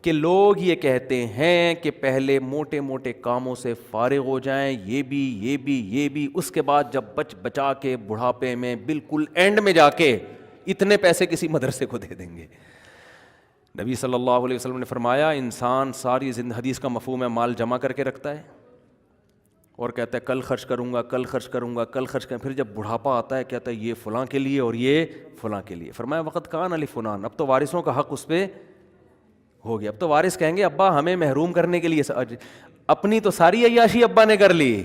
کہ لوگ یہ کہتے ہیں کہ پہلے موٹے موٹے کاموں سے فارغ ہو جائیں، یہ بھی، اس کے بعد جب بچا کے بڑھاپے میں بالکل اینڈ میں جا کے اتنے پیسے کسی مدرسے کو دے دیں گے۔ نبی صلی اللہ علیہ وسلم نے فرمایا انسان ساری زندگی، حدیث کا مفہوم ہے، مال جمع کر کے رکھتا ہے اور کہتا ہے کل خرچ کروں گا، کل خرچ کروں گا، کل خرچ کروں گا، پھر جب بڑھاپا آتا ہے کہتا ہے یہ فلاں کے لیے اور یہ فلاں کے لیے۔ فرمایا وقت کان علی فلان، اب تو وارثوں کا حق اس پہ ہو گیا۔ اب تو وارث کہیں گے ابا ہمیں محروم کرنے کے لیے، اپنی تو ساری عیاشی ابا نے کر لی،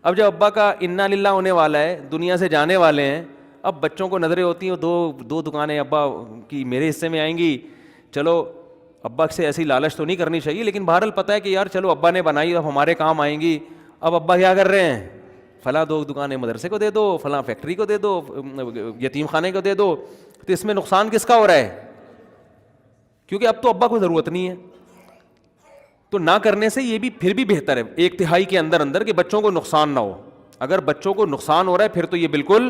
اب جب ابا کا انا للہ ہونے والا ہے، دنیا سے جانے والے ہیں، اب بچوں کو نظریں ہوتی ہیں دو دکانیں ابا کی میرے حصے میں آئیں گی، چلو ابا سے ایسی لالچ تو نہیں کرنی چاہیے، لیکن بہرحال پتہ ہے کہ یار چلو ابا نے بنائی اب ہمارے کام آئیں گی۔ اب ابا کیا کر رہے ہیں، فلاں 2 دکانیں مدرسے کو دے دو، فلاں فیکٹری کو دے دو، یتیم خانے کو دے دو، تو اس میں نقصان کس کا ہو رہا ہے؟ کیونکہ اب تو ابا کو ضرورت نہیں ہے۔ تو نہ کرنے سے یہ بھی پھر بھی بہتر ہے 1/3 کے اندر کہ بچوں کو نقصان نہ ہو۔ اگر بچوں کو نقصان ہو رہا ہے پھر تو یہ بالکل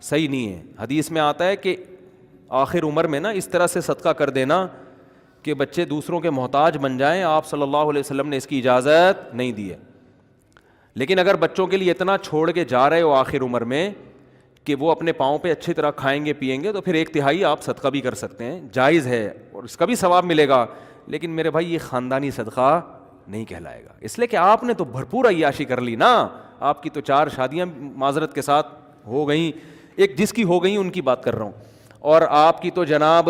صحیح نہیں ہے۔ حدیث میں آتا ہے کہ آخر عمر میں نا اس طرح سے صدقہ کر دینا کہ بچے دوسروں کے محتاج بن جائیں، آپ صلی اللہ علیہ وسلم نے اس کی اجازت نہیں دی ہے۔ لیکن اگر بچوں کے لیے اتنا چھوڑ کے جا رہے ہو آخر عمر میں کہ وہ اپنے پاؤں پہ اچھی طرح کھائیں گے پیئیں گے، تو پھر 1/3 آپ صدقہ بھی کر سکتے ہیں، جائز ہے اور اس کا بھی ثواب ملے گا۔ لیکن میرے بھائی یہ خاندانی صدقہ نہیں کہلائے گا، اس لیے کہ آپ نے تو بھرپور عیاشی کر لی نا، آپ کی تو 4 شادیاں معذرت کے ساتھ ہو گئیں، ایک جس کی ہو گئیں ان کی بات کر رہا ہوں، اور آپ کی تو جناب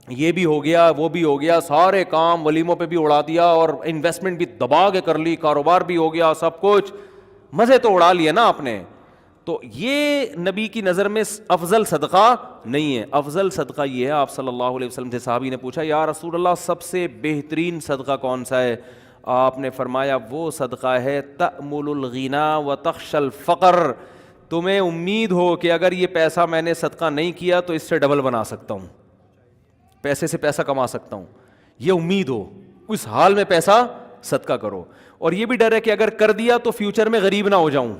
یہ بھی ہو گیا وہ بھی ہو گیا، سارے کام ولیموں پہ بھی اڑا دیا اور انویسٹمنٹ بھی دبا کے کر لی، کاروبار بھی ہو گیا، سب کچھ مزے تو اڑا لیے نا آپ نے۔ تو یہ نبی کی نظر میں افضل صدقہ نہیں ہے۔ افضل صدقہ یہ ہے، آپ صلی اللہ علیہ وسلم سے صحابی نے پوچھا یا رسول اللہ سب سے بہترین صدقہ کون سا ہے؟ آپ نے فرمایا وہ صدقہ ہے تأمل الغنا وتخشى الفقر، تمہیں امید ہو کہ اگر یہ پیسہ میں نے صدقہ نہیں کیا تو اس سے ڈبل بنا سکتا ہوں، پیسے سے پیسہ کما سکتا ہوں، یہ امید ہو، اس حال میں پیسہ صدقہ کرو، اور یہ بھی ڈر ہے کہ اگر کر دیا تو فیوچر میں غریب نہ ہو جاؤں۔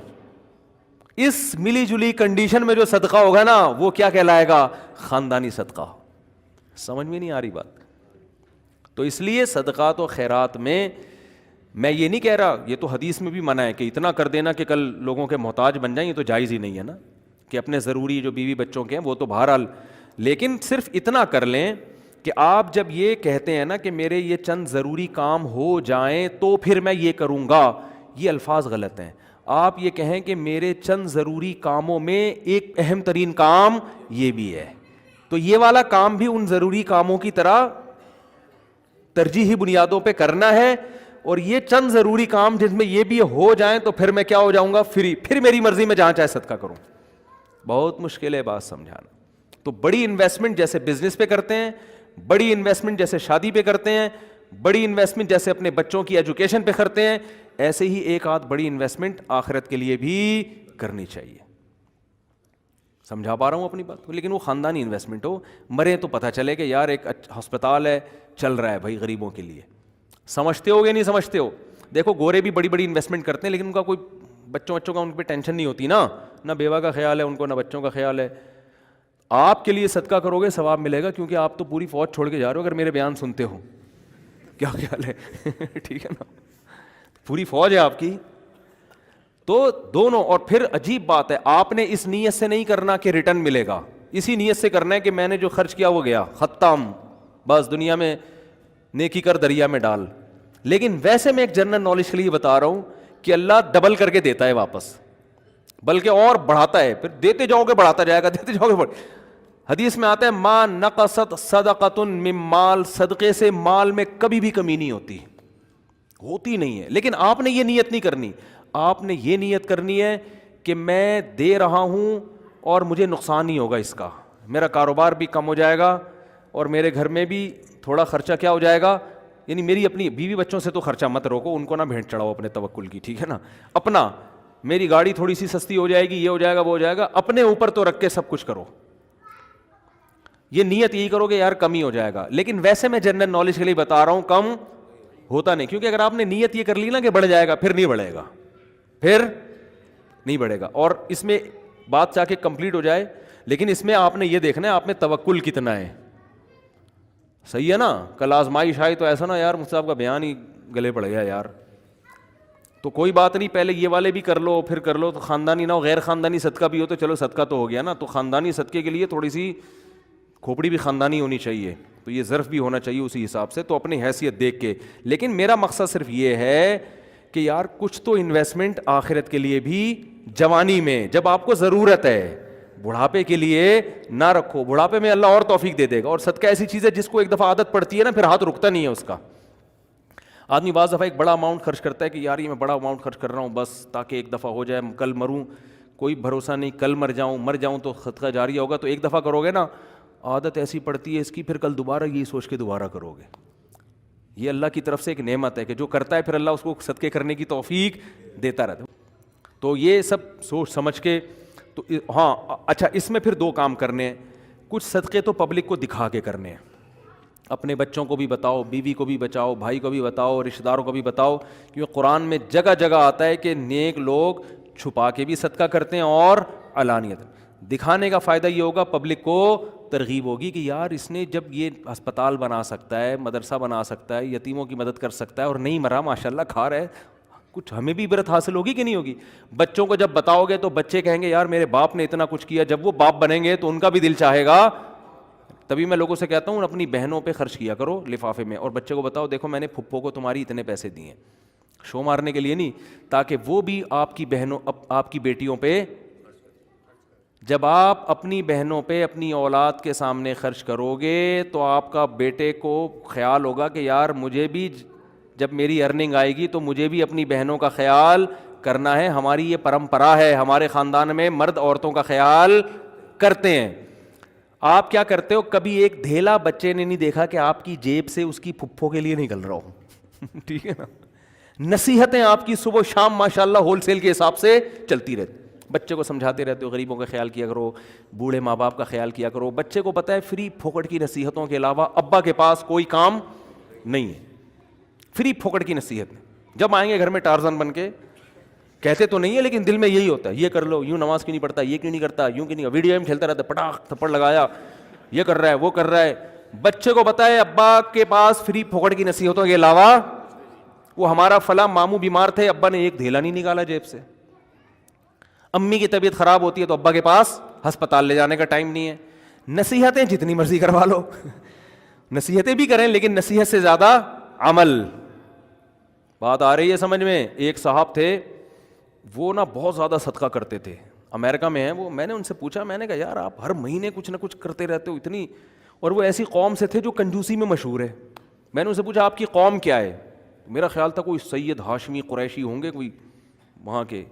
اس ملی جلی کنڈیشن میں جو صدقہ ہوگا نا وہ کیا کہلائے گا؟ خاندانی صدقہ۔ سمجھ میں نہیں آ رہی بات؟ تو اس لیے صدقات و خیرات میں یہ نہیں کہہ رہا، یہ تو حدیث میں بھی منع ہے کہ اتنا کر دینا کہ کل لوگوں کے محتاج بن جائیں، یہ تو جائز ہی نہیں ہے نا، کہ اپنے ضروری جو بیوی بچوں کے ہیں وہ تو بہرحال، لیکن صرف اتنا کر لیں کہ آپ جب یہ کہتے ہیں نا کہ میرے یہ چند ضروری کام ہو جائیں تو پھر میں یہ کروں گا، یہ الفاظ غلط ہیں۔ آپ یہ کہیں کہ میرے چند ضروری کاموں میں ایک اہم ترین کام یہ بھی ہے، تو یہ والا کام بھی ان ضروری کاموں کی طرح ترجیحی بنیادوں پہ کرنا ہے، اور یہ چند ضروری کام جس میں یہ بھی ہو جائیں تو پھر میں کیا ہو جاؤں گا؟ فری، پھر میری مرضی میں جہاں چاہے صدقہ کروں۔ بہت مشکل ہے بات سمجھانا۔ تو بڑی انویسٹمنٹ جیسے بزنس پہ کرتے ہیں، بڑی انویسٹمنٹ جیسے شادی پہ کرتے ہیں، بڑی انویسٹمنٹ جیسے اپنے بچوں کی ایجوکیشن پہ کرتے ہیں، ایسے ہی ایک آدھ بڑی انویسٹمنٹ آخرت کے لیے بھی کرنی چاہیے۔ سمجھا پا رہا ہوں اپنی بات کو؟ لیکن وہ خاندانی انویسٹمنٹ ہو، مرے تو پتہ چلے کہ یار ایک ہسپتال ہے چل رہا ہے بھائی غریبوں کے لیے۔ سمجھتے ہو یا نہیں سمجھتے ہو؟ دیکھو گورے بھی بڑی بڑی انویسٹمنٹ کرتے ہیں لیکن ان کا کوئی بچوں کا ان پہ ٹینشن نہیں ہوتی نا، نہ بیوہ کا خیال ہے ان کو، نہ بچوں کا خیال ہے۔ آپ کے لیے صدقہ کرو گے ثواب ملے گا، کیونکہ آپ تو پوری فوج چھوڑ کے جا رہے ہو اگر میرے بیان سنتے ہو۔ کیا خیال ہے؟ ٹھیک ہے نا، پوری فوج ہے آپ کی۔ تو دونوں، اور پھر عجیب بات ہے آپ نے اس نیت سے نہیں کرنا کہ ریٹرن ملے گا، اسی نیت سے کرنا ہے کہ میں نے جو خرچ کیا وہ گیا، ختم، بس دنیا میں نیکی کر دریا میں ڈال۔ لیکن ویسے میں ایک جنرل نالج کے لیے بتا رہا ہوں کہ اللہ ڈبل کر کے دیتا ہے واپس، بلکہ اور بڑھاتا ہے، پھر دیتے جاؤ گے بڑھاتا جائے گا، دیتے جاؤ گے حدیث میں آتا ہے ما نقصت صدقۃ من مال، صدقے سے مال میں کبھی بھی کمی نہیں ہوتی نہیں ہے۔ لیکن آپ نے یہ نیت نہیں کرنی، آپ نے یہ نیت کرنی ہے کہ میں دے رہا ہوں اور مجھے نقصان نہیں ہوگا اس کا، میرا کاروبار بھی کم ہو جائے گا اور میرے گھر میں بھی تھوڑا خرچہ کیا ہو جائے گا، یعنی میری اپنی بیوی بچوں سے تو خرچہ مت روکو، ان کو نہ بھیٹ چڑھاؤ اپنے توکل کی، ٹھیک ہے نا، اپنا، میری گاڑی تھوڑی سی سستی ہو جائے گی، یہ ہو جائے گا وہ ہو جائے گا، اپنے اوپر تو رکھ کے سب کچھ کرو، یہ نیت یہی کرو کہ یار کم ہی ہو جائے گا۔ لیکن ویسے میں جنرل نالج کے لیے بتا رہا ہوں کم ہوتا نہیں، کیونکہ اگر آپ نے نیت یہ کر لی نا کہ بڑھ جائے گا، پھر نہیں بڑھے گا، پھر نہیں بڑھے گا۔ اور اس میں بات چاہ کے کمپلیٹ ہو جائے، لیکن اس میں آپ نے یہ دیکھنا ہے آپ میں توکل کتنا ہے، صحیح ہے نا. کل آزمائش آئی تو ایسا نا یار مفتی صاحب کا بیان ہی گلے پڑ گیا یار, تو کوئی بات نہیں, پہلے یہ والے بھی کر لو پھر کر لو, تو خاندانی نہ ہو, غیر خاندانی صدقہ بھی ہو تو چلو صدقہ تو ہو گیا نا. تو خاندانی صدقے کے لیے تھوڑی سی کھوپڑی بھی خاندانی ہونی چاہیے, تو یہ ظرف بھی ہونا چاہیے اسی حساب سے, تو اپنی حیثیت دیکھ کے. لیکن میرا مقصد صرف یہ ہے کہ یار کچھ تو انویسٹمنٹ آخرت کے لیے بھی جوانی میں جب آپ کو ضرورت ہے, بڑھاپے کے لیے نہ رکھو. بڑھاپے میں اللہ اور توفیق دے دے گا. اور صدقہ ایسی چیز ہے جس کو ایک دفعہ عادت پڑتی ہے نا پھر ہاتھ رکتا نہیں ہے اس کا. آدمی بعض دفعہ ایک بڑا اماؤنٹ خرچ کرتا ہے کہ یار یہ میں بڑا اماؤنٹ خرچ کر رہا ہوں بس تاکہ ایک دفعہ ہو جائے, کل مروں کوئی بھروسہ نہیں, کل مر جاؤں تو صدقہ جاریہ ہوگا. تو ایک دفعہ کرو گے نا, عادت ایسی پڑتی ہے اس کی, پھر کل دوبارہ یہی سوچ کے دوبارہ کرو گے. یہ اللہ کی طرف سے ایک نعمت ہے کہ جو کرتا ہے پھر اللہ اس کو صدقے کرنے کی توفیق دیتا رہتا ہے. تو یہ سب سوچ سمجھ کے. تو ہاں اچھا, اس میں پھر دو کام کرنے ہیں. کچھ صدقے تو پبلک کو دکھا کے کرنے ہیں, اپنے بچوں کو بھی بتاؤ, بیوی کو بھی بچاؤ, بھائی کو بھی بتاؤ, رشتہ داروں کو بھی بتاؤ, کیونکہ قرآن میں جگہ جگہ آتا ہے کہ نیک لوگ چھپا کے بھی صدقہ کرتے ہیں اور علانیت. دکھانے کا فائدہ یہ ہوگا پبلک کو ترغیب ہوگی کہ یار اس نے جب یہ ہسپتال بنا سکتا ہے, مدرسہ بنا سکتا ہے, یتیموں کی مدد کر سکتا ہے اور نہیں مرا ماشاءاللہ کھا رہا ہے, کچھ ہمیں بھی عبرت حاصل ہوگی کہ نہیں ہوگی. بچوں کو جب بتاؤ گے تو بچے کہیں گے یار میرے باپ نے اتنا کچھ کیا, جب وہ باپ بنیں گے تو ان کا بھی دل چاہے گا. تبھی میں لوگوں سے کہتا ہوں اپنی بہنوں پہ خرچ کیا کرو لفافے میں, اور بچے کو بتاؤ دیکھو میں نے پھپھو کو تمہاری اتنے پیسے دیے, شو مارنے کے لیے نہیں, تاکہ وہ بھی آپ کی بہنوں آپ کی بیٹیوں پہ, جب آپ اپنی بہنوں پہ اپنی اولاد کے سامنے خرچ کرو گے تو آپ کا بیٹے کو خیال ہوگا کہ یار مجھے بھی جب میری ارننگ آئے گی تو مجھے بھی اپنی بہنوں کا خیال کرنا ہے. ہماری یہ پرمپرا ہے, ہمارے خاندان میں مرد عورتوں کا خیال کرتے ہیں. آپ کیا کرتے ہو, کبھی ایک دھیلا بچے نے نہیں دیکھا کہ آپ کی جیب سے اس کی پھپھو کے لیے نکل رہا ہوں. ٹھیک ہے نا, نصیحتیں آپ کی صبح شام ماشاءاللہ ہول سیل کے حساب سے چلتی رہتی. بچے کو سمجھاتے رہتے ہو غریبوں کا خیال کیا کرو, بوڑھے ماں باپ کا خیال کیا کرو. بچے کو پتہ ہے فری پھوکٹ کی نصیحتوں کے علاوہ ابا کے پاس کوئی کام نہیں ہے. فری پھوکٹ کی نصیحت میں جب آئیں گے گھر میں ٹارزن بن کے, کہتے تو نہیں ہے لیکن دل میں یہی ہوتا ہے, یہ کر لو, یوں نماز کیوں نہیں پڑھتا, یہ کیوں نہیں کرتا, یوں کیوں نہیں, ویڈیو گیم کھیلتا رہتا, پٹاخ تھپڑ لگایا, یہ کر رہا ہے وہ کر رہا ہے. بچے کو بتائے ابا کے پاس فری پھوکٹ کی نصیحتوں کے علاوہ, وہ ہمارا فلاں ماموں بیمار تھے, ابا نے ایک دھیلا نہیں نکالا جیب سے. امی کی طبیعت خراب ہوتی ہے تو ابا کے پاس ہسپتال لے جانے کا ٹائم نہیں ہے. نصیحتیں جتنی مرضی کروا لو, نصیحتیں بھی کریں لیکن نصیحت سے زیادہ عمل. بات آ رہی ہے سمجھ میں. ایک صاحب تھے وہ نا بہت زیادہ صدقہ کرتے تھے, امریکہ میں ہیں وہ. میں نے ان سے پوچھا, میں نے کہا یار آپ ہر مہینے کچھ نہ کچھ کرتے رہتے ہو اتنی, اور وہ ایسی قوم سے تھے جو کنجوسی میں مشہور ہے. میں نے ان سے پوچھا آپ کی قوم کیا ہے, میرا خیال تھا کوئی سید ہاشمی قریشی ہوں گے, کوئی وہاں کے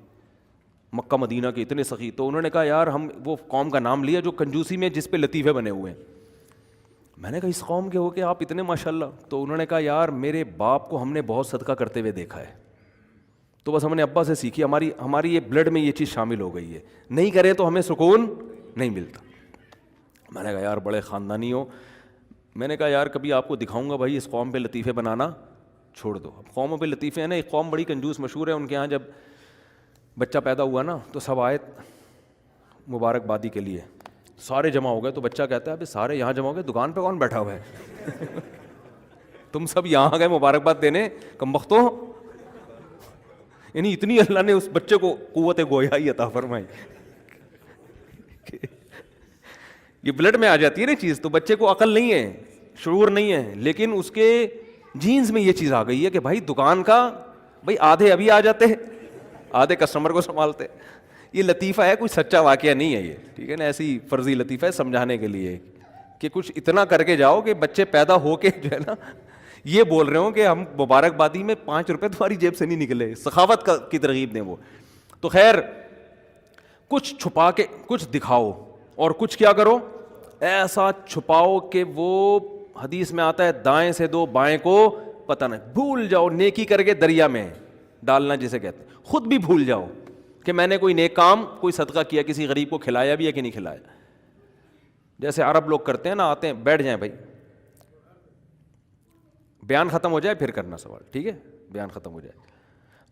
مکہ مدینہ کے اتنے سخی. تو انہوں نے کہا یار ہم وہ قوم کا نام لیا جو کنجوسی میں جس پہ لطیفے بنے ہوئے ہیں. میں نے کہا اس قوم کے ہو کہ آپ اتنے ماشاءاللہ. تو انہوں نے کہا یار میرے باپ کو ہم نے بہت صدقہ کرتے ہوئے دیکھا ہے, تو بس ہم نے ابا سے سیکھی, ہماری یہ بلڈ میں یہ چیز شامل ہو گئی ہے, نہیں کرے تو ہمیں سکون نہیں ملتا. میں نے کہا یار بڑے خاندانی ہو. میں نے کہا یار کبھی آپ کو دکھاؤں گا بھائی اس قوم پہ لطیفے بنانا چھوڑ دو. اب قوموں پہ لطیفے ہیں نا, ایک قوم بڑی کنجوس مشہور ہے, ان کے یہاں جب بچہ پیدا ہوا نا تو سب آئے مبارکبادی کے لیے, سارے جمع ہو گئے. تو بچہ کہتا ہے ابھی سارے یہاں جمع ہو گئے, دکان پہ کون بیٹھا ہوا ہے, تم سب یہاں گئے مبارکباد دینے کمبختوں. یعنی اتنی اللہ نے اس بچے کو قوت گویائی عطا فرمائی, یہ بلڈ میں آ جاتی ہے نا چیز. تو بچے کو عقل نہیں ہے, شعور نہیں ہے, لیکن اس کے جینز میں یہ چیز آ گئی ہے کہ بھائی دکان کا بھائی آدھے ابھی آ جاتے ہیں, آدھے کسٹمر کو سنبھالتے. یہ لطیفہ ہے, کوئی سچا واقعہ نہیں ہے یہ, ٹھیک ہے نا, ایسی فرضی لطیفہ ہے سمجھانے کے لیے کہ کچھ اتنا کر کے جاؤ کہ بچے پیدا ہو کے جو ہے نا یہ بول رہے ہوں کہ ہم مبارکبادی میں 5 روپے تمہاری جیب سے نہیں نکلے. سخاوت کی ترغیب دیں وہ. تو خیر کچھ چھپا کے کچھ دکھاؤ, اور کچھ کیا کرو ایسا چھپاؤ کہ وہ حدیث میں آتا ہے دائیں سے دو بائیں کو پتہ نہیں, بھول جاؤ نیکی کر کے دریا میں ڈالنا جسے کہتے ہیں. خود بھی بھول جاؤ کہ میں نے کوئی نیک کام کوئی صدقہ کیا, کسی غریب کو کھلایا بھی ہے کہ نہیں کھلایا. جیسے عرب لوگ کرتے ہیں نا, آتے ہیں بیٹھ جائیں بھائی, بیان ختم ہو جائے پھر کرنا سوال, ٹھیک ہے, بیان ختم ہو جائے.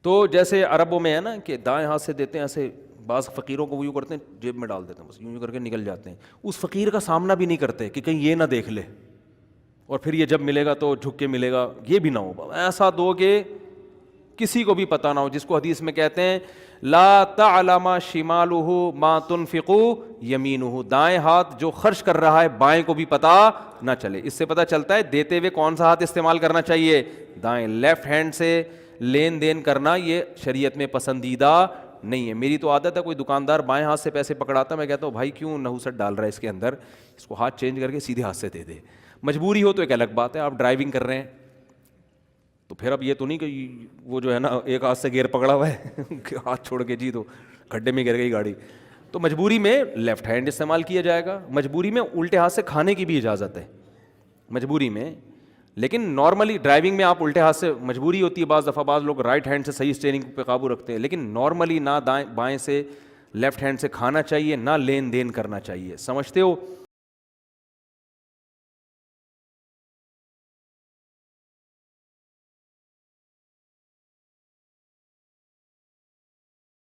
تو جیسے عربوں میں ہے نا کہ دائیں ہاتھ سے دیتے ہیں ایسے, بعض فقیروں کو وہ یوں کرتے ہیں جیب میں ڈال دیتے ہیں, بس یوں کر کے نکل جاتے ہیں. اس فقیر کا سامنا بھی نہیں کرتے کہ کہیں یہ نہ دیکھ لے, اور پھر یہ جب ملے گا تو جھک کے ملے گا، یہ بھی نہ ہو، ایسا دو کہ کسی کو بھی پتہ نہ ہو، جس کو حدیث میں کہتے ہیں لا تعلم شمالہ ما تنفق یمینہ، دائیں ہاتھ جو خرچ کر رہا ہے بائیں کو بھی پتہ نہ چلے۔ اس سے پتہ چلتا ہے دیتے ہوئے کون سا ہاتھ استعمال کرنا چاہیے، دائیں۔ لیفٹ ہینڈ سے لین دین کرنا یہ شریعت میں پسندیدہ نہیں ہے۔ میری تو عادت ہے کوئی دکاندار بائیں ہاتھ سے پیسے پکڑاتا میں کہتا ہوں بھائی کیوں نحوست ڈال رہا ہے اس کے اندر، اس کو ہاتھ چینج کر کے سیدھے ہاتھ سے دے دے۔ مجبوری ہو تو ایک الگ بات ہے، آپ ڈرائیونگ کر رہے ہیں تو پھر اب یہ تو نہیں کہ وہ جو ہے نا ایک ہاتھ سے گیئر پکڑا ہوا ہے ہاتھ چھوڑ کے جی تو کھڈے میں گر گئی گاڑی، تو مجبوری میں لیفٹ ہینڈ استعمال کیا جائے گا۔ مجبوری میں الٹے ہاتھ سے کھانے کی بھی اجازت ہے مجبوری میں، لیکن نارملی ڈرائیونگ میں آپ الٹے ہاتھ سے مجبوری ہوتی ہے، بعض دفعہ بعض لوگ رائٹ ہینڈ سے صحیح اسٹیئرنگ پہ قابو رکھتے ہیں، لیکن نارملی نہ دائیں بائیں سے لیفٹ ہینڈ سے کھانا چاہیے، نہ لین دین کرنا چاہیے، سمجھتے ہو؟